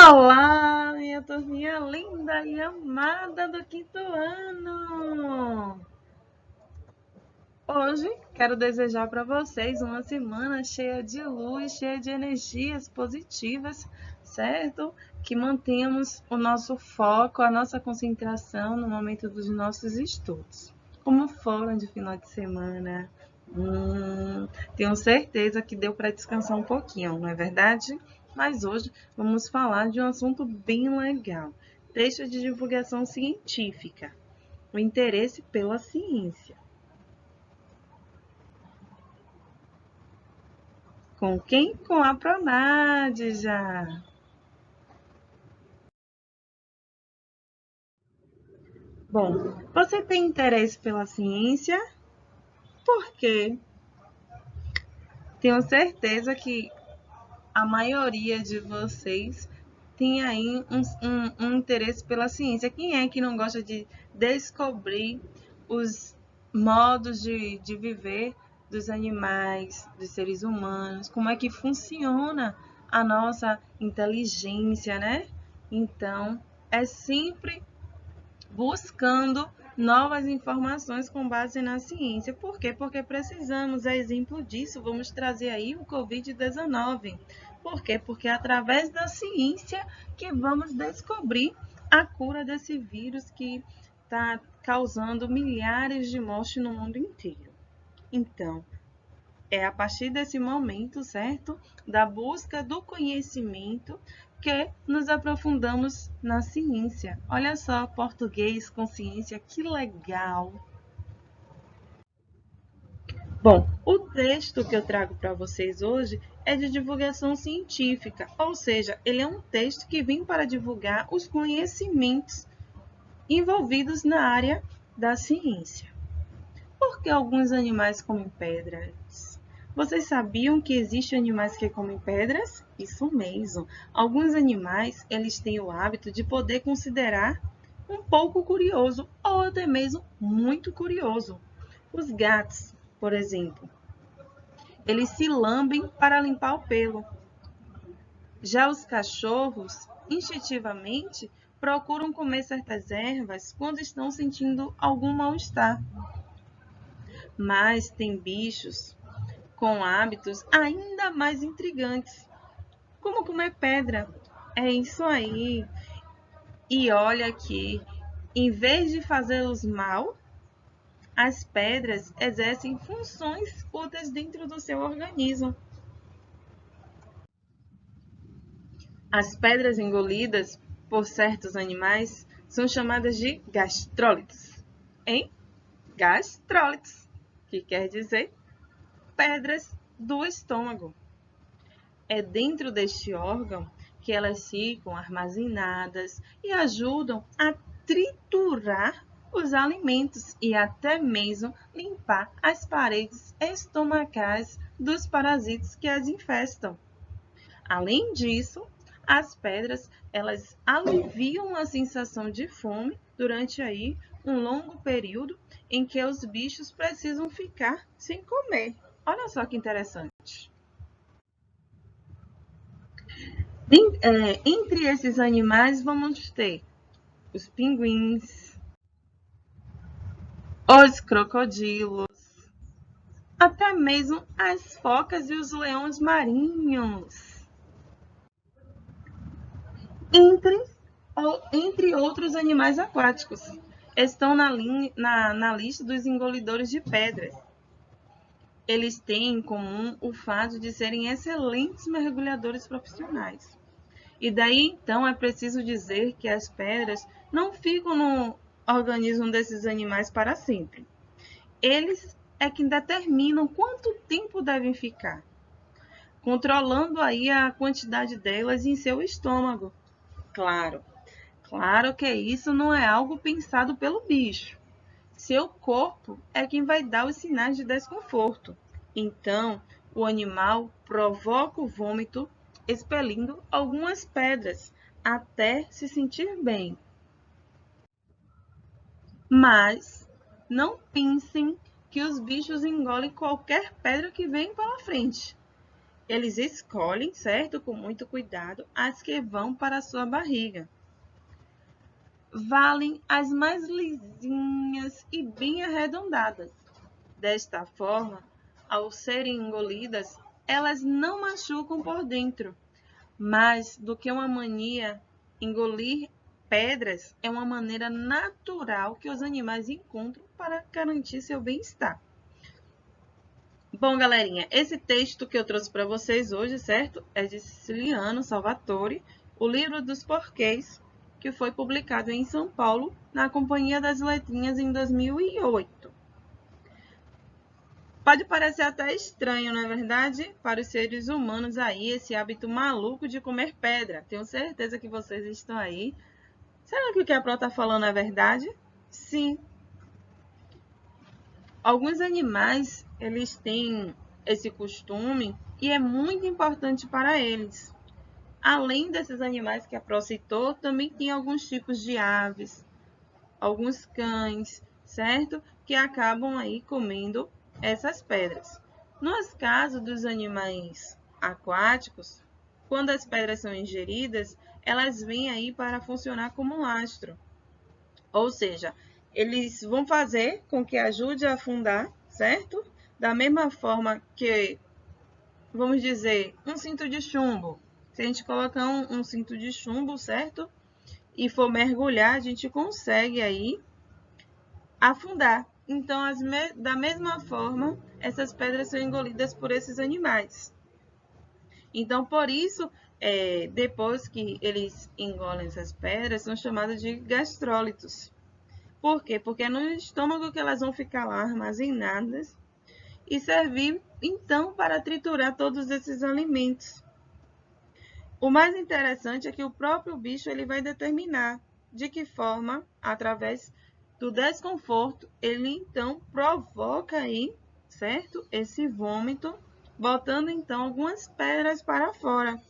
Olá, minha turminha linda e amada do quinto ano! Hoje quero desejar para vocês uma semana cheia de luz, cheia de energias positivas, certo? Que mantenhamos o nosso foco, a nossa concentração no momento dos nossos estudos. Como foram de final de semana? Tenho certeza que deu para descansar um pouquinho, não é verdade? Mas hoje vamos falar de um assunto bem legal: texto de divulgação científica, o interesse pela ciência. Com quem? Com a Pronad. Bom, você tem interesse pela ciência? Por quê? Tenho certeza que a maioria de vocês tem aí um interesse pela ciência. Quem é que não gosta de descobrir os modos de viver dos animais, dos seres humanos, como é que funciona a nossa inteligência, né? Então, é sempre buscando novas informações com base na ciência. Por quê? Porque precisamos. A exemplo disso, vamos trazer aí o Covid-19. Por quê? Porque é através da ciência que vamos descobrir a cura desse vírus que está causando milhares de mortes no mundo inteiro. Então, é a partir desse momento, certo? Da busca do conhecimento que nos aprofundamos na ciência. Olha só, português com ciência, que legal! Bom, o texto que eu trago para vocês hoje é de divulgação científica, ou seja, ele é um texto que vem para divulgar os conhecimentos envolvidos na área da ciência. Por que alguns animais comem pedras? Vocês sabiam que existem animais que comem pedras? Isso mesmo. Alguns animais, eles têm o hábito de poder considerar um pouco curioso ou até mesmo muito curioso. Os gatos, por exemplo, eles se lambem para limpar o pelo. Já os cachorros, instintivamente, procuram comer certas ervas quando estão sentindo algum mal-estar. Mas tem bichos com hábitos ainda mais intrigantes, como comer pedra. É isso aí. E olha que, em vez de fazê-los mal, as pedras exercem funções úteis dentro do seu organismo. As pedras engolidas por certos animais são chamadas de gastrólitos. Hein? Gastrólitos, que quer dizer pedras do estômago. É dentro deste órgão que elas ficam armazenadas e ajudam a triturar os alimentos e até mesmo limpar as paredes estomacais dos parasitas que as infestam. Além disso, as pedras elas aliviam a sensação de fome durante aí um longo período em que os bichos precisam ficar sem comer. Olha só que interessante. Entre esses animais, vamos ter os pinguins, os crocodilos, até mesmo as focas e os leões marinhos, entre, entre outros animais aquáticos. Estão na lista dos engolidores de pedras. Eles têm em comum o fato de serem excelentes mergulhadores profissionais. E daí, então, é preciso dizer que as pedras não ficam no organismo desses animais para sempre. Eles é que determinam quanto tempo devem ficar, controlando aí a quantidade delas em seu estômago. Claro, claro que isso não é algo pensado pelo bicho. Seu corpo é quem vai dar os sinais de desconforto. Então, o animal provoca o vômito, expelindo algumas pedras até se sentir bem. Mas não pensem que os bichos engolem qualquer pedra que vem pela frente. eles escolhem, certo? Com muito cuidado, as que vão para a sua barriga. Valem as mais lisinhas e bem arredondadas. Desta forma, ao serem engolidas, elas não machucam por dentro. Mais do que uma mania, engolir pedras é uma maneira natural que os animais encontram para garantir seu bem-estar. Bom, galerinha, esse texto que eu trouxe para vocês hoje, certo? É de Ciciliano Salvatore, o livro dos porquês, que foi publicado em São Paulo, na Companhia das Letrinhas, em 2008. Pode parecer até estranho, não é verdade? Para os seres humanos aí, esse hábito maluco de comer pedra. Tenho certeza que vocês estão aí. Será que o que a Pro está falando é verdade? Sim. Alguns animais, eles têm esse costume e é muito importante para eles. Além desses animais que a Pro citou, também tem alguns tipos de aves, alguns cães, certo? Que acabam aí comendo essas pedras. Nos casos dos animais aquáticos, quando as pedras são ingeridas, elas vêm aí para funcionar como lastro. Ou seja, eles vão fazer com que ajude a afundar, certo? Da mesma forma que, vamos dizer, um cinto de chumbo. Se a gente colocar um cinto de chumbo, certo? E for mergulhar, a gente consegue aí afundar. Então, da mesma forma, essas pedras são engolidas por esses animais. Então, por isso, depois que eles engolem essas pedras, são chamados de gastrólitos. Por quê? Porque é no estômago que elas vão ficar lá armazenadas e servir, então, para triturar todos esses alimentos. O mais interessante é que o próprio bicho ele vai determinar de que forma, através do desconforto, ele então provoca aí, certo? Esse vômito, botando então algumas pedras para fora.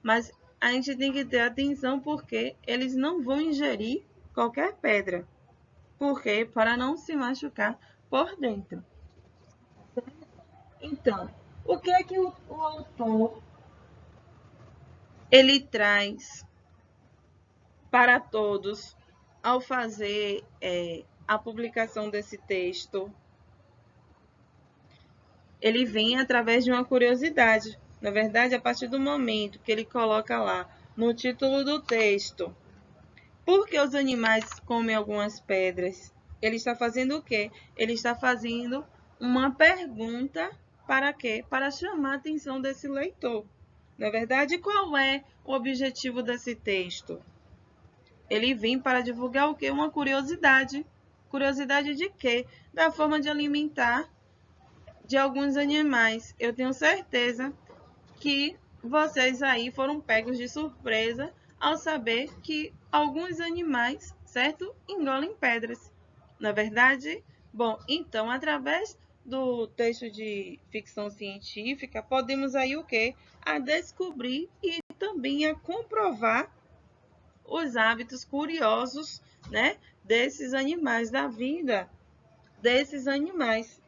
Mas a gente tem que ter atenção porque eles não vão ingerir qualquer pedra. Por quê? Para não se machucar por dentro. Então, o que é que o autor ele traz para todos ao fazer a publicação desse texto? Ele vem através de uma curiosidade. Na verdade, a partir do momento que ele coloca lá no título do texto, por que os animais comem algumas pedras? Ele está fazendo o quê? Ele está fazendo uma pergunta para quê? Para chamar a atenção desse leitor. Na verdade, qual é o objetivo desse texto? Ele vem para divulgar o quê? Uma curiosidade. Curiosidade de quê? Da forma de alimentar de alguns animais. Eu tenho certeza que vocês aí foram pegos de surpresa ao saber que alguns animais, certo, engolem pedras. Na verdade, bom, então através do texto de ficção científica, podemos aí o quê? A descobrir e também a comprovar os hábitos curiosos, né, desses animais, da vida desses animais.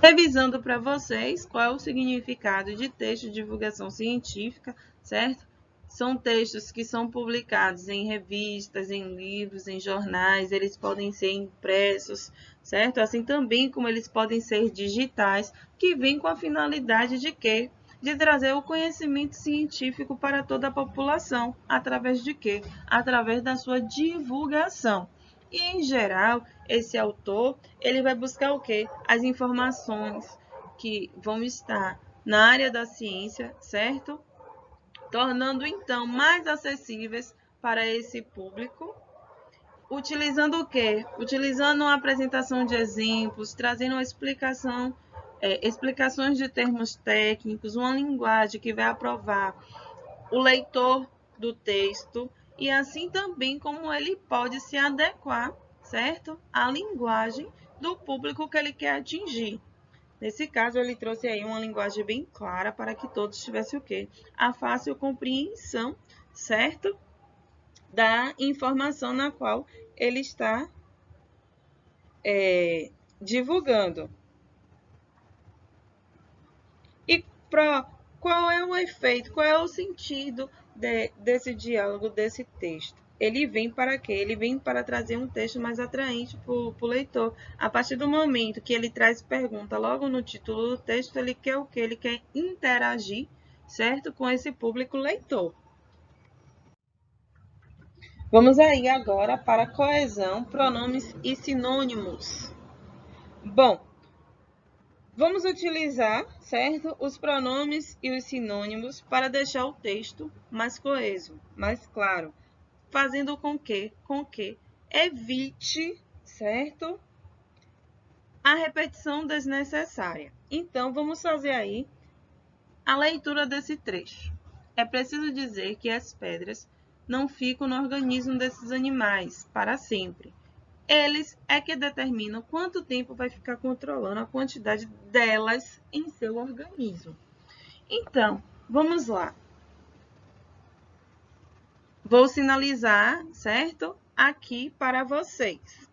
Revisando para vocês qual é o significado de texto de divulgação científica, certo? São textos que são publicados em revistas, em livros, em jornais, eles podem ser impressos, certo? Assim também como eles podem ser digitais, que vêm com a finalidade de quê? De trazer o conhecimento científico para toda a população. Através de quê? Através da sua divulgação. E, em geral, esse autor ele vai buscar o quê? As informações que vão estar na área da ciência, certo? Tornando, então, mais acessíveis para esse público. Utilizando o quê? Utilizando uma apresentação de exemplos, trazendo uma explicações de termos técnicos, uma linguagem que vai aprovar o leitor do texto e assim também como ele pode se adequar, certo? À linguagem do público que ele quer atingir. Nesse caso, ele trouxe aí uma linguagem bem clara para que todos tivessem o quê? A fácil compreensão, certo? Da informação na qual ele está divulgando. E qual é o efeito, qual é o sentido desse diálogo, desse texto? Ele vem para quê? Ele vem para trazer um texto mais atraente para o leitor. A partir do momento que ele traz pergunta logo no título do texto, ele quer o quê? Ele quer interagir, certo? Com esse público leitor. Vamos aí agora para coesão, pronomes e sinônimos. Bom, vamos utilizar, certo, os pronomes e os sinônimos para deixar o texto mais coeso, mais claro, fazendo com que evite, certo, a repetição desnecessária. Então, vamos fazer aí a leitura desse trecho. É preciso dizer que as pedras não ficam no organismo desses animais para sempre. Eles é que determinam quanto tempo vai ficar controlando a quantidade delas em seu organismo. Então, vamos lá. Vou sinalizar, certo? Aqui para vocês.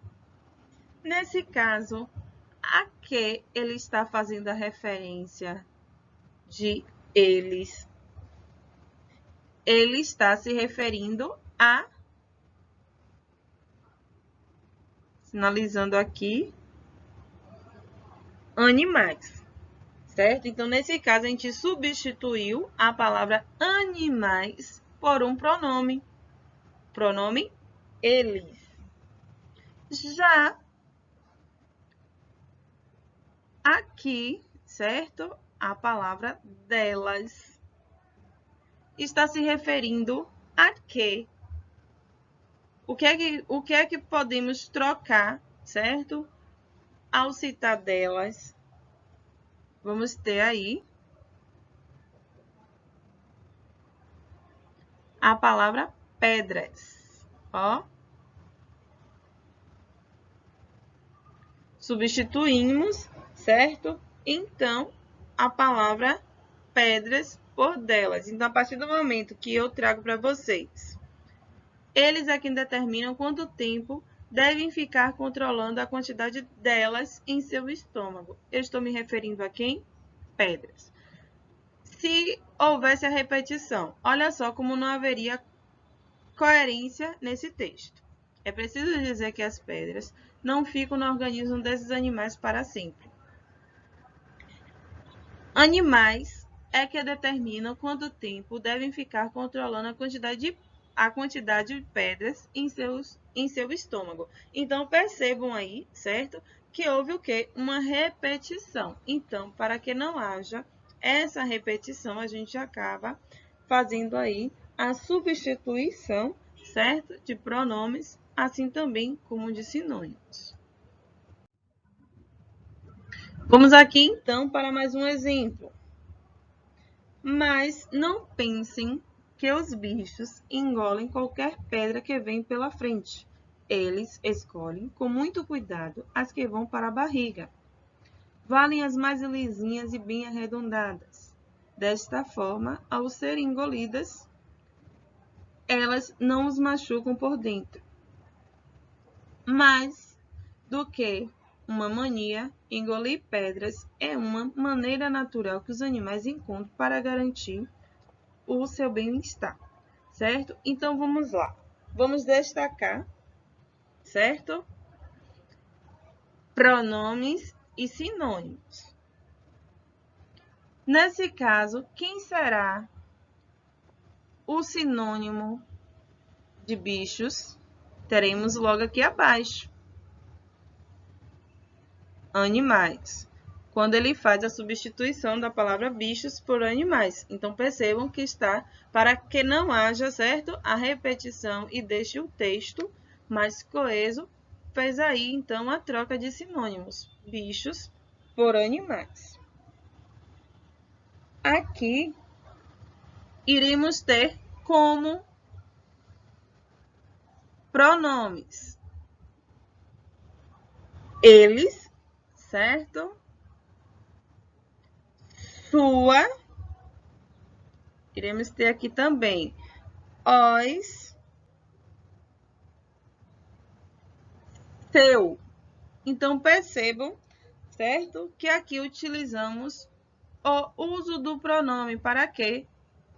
Nesse caso, a que ele está fazendo a referência de eles? Ele está se referindo a, sinalizando aqui, animais, certo? Então, nesse caso, a gente substituiu a palavra animais por um pronome. Pronome eles. Já aqui, certo? A palavra delas está se referindo a quê? O que é que podemos trocar, certo? Ao citar delas, vamos ter aí a palavra pedras, ó. Substituímos, certo? Então, a palavra pedras por delas. Então, a partir do momento que eu trago para vocês, eles é quem determinam quanto tempo devem ficar controlando a quantidade delas em seu estômago. Eu estou me referindo a quem? Pedras. Se houvesse a repetição, olha só como não haveria coerência nesse texto. É preciso dizer que as pedras não ficam no organismo desses animais para sempre. Animais é que determinam quanto tempo devem ficar controlando a quantidade de pedras em seu estômago. Então, percebam aí, certo? Que houve o quê? Uma repetição. Então, para que não haja essa repetição, a gente acaba fazendo aí a substituição, certo? De pronomes, assim também como de sinônimos. Vamos aqui, então, para mais um exemplo. Mas não pensem que os bichos engolem qualquer pedra que vem pela frente. Eles escolhem com muito cuidado as que vão para a barriga. Valem as mais lisinhas e bem arredondadas. Desta forma, ao serem engolidas, elas não os machucam por dentro. Mais do que uma mania, engolir pedras é uma maneira natural que os animais encontram para garantir o seu bem-estar, certo? Então, vamos lá. Vamos destacar, certo? Pronomes e sinônimos. Nesse caso, quem será o sinônimo de bichos? Teremos logo aqui abaixo. Animais. Quando ele faz a substituição da palavra bichos por animais. Então, percebam que está para que não haja, certo? A repetição e deixe o texto mais coeso. Fez aí, então, a troca de sinônimos. Bichos por animais. Aqui, iremos ter como pronomes eles, certo? Sua. Iremos ter aqui também os, seu. Então, percebam, certo? Que aqui utilizamos o uso do pronome para quê?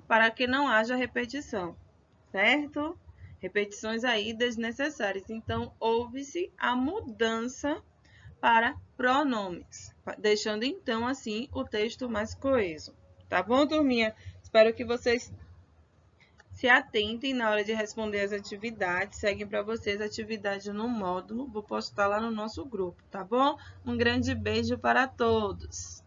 Para que não haja repetição, certo? Repetições aí desnecessárias. Então, houve-se a mudança para pronomes, deixando então assim o texto mais coeso. Tá bom, turminha? Espero que vocês se atentem na hora de responder as atividades. Seguem para vocês a atividade no módulo. Vou postar lá no nosso grupo, tá bom? Um grande beijo para todos!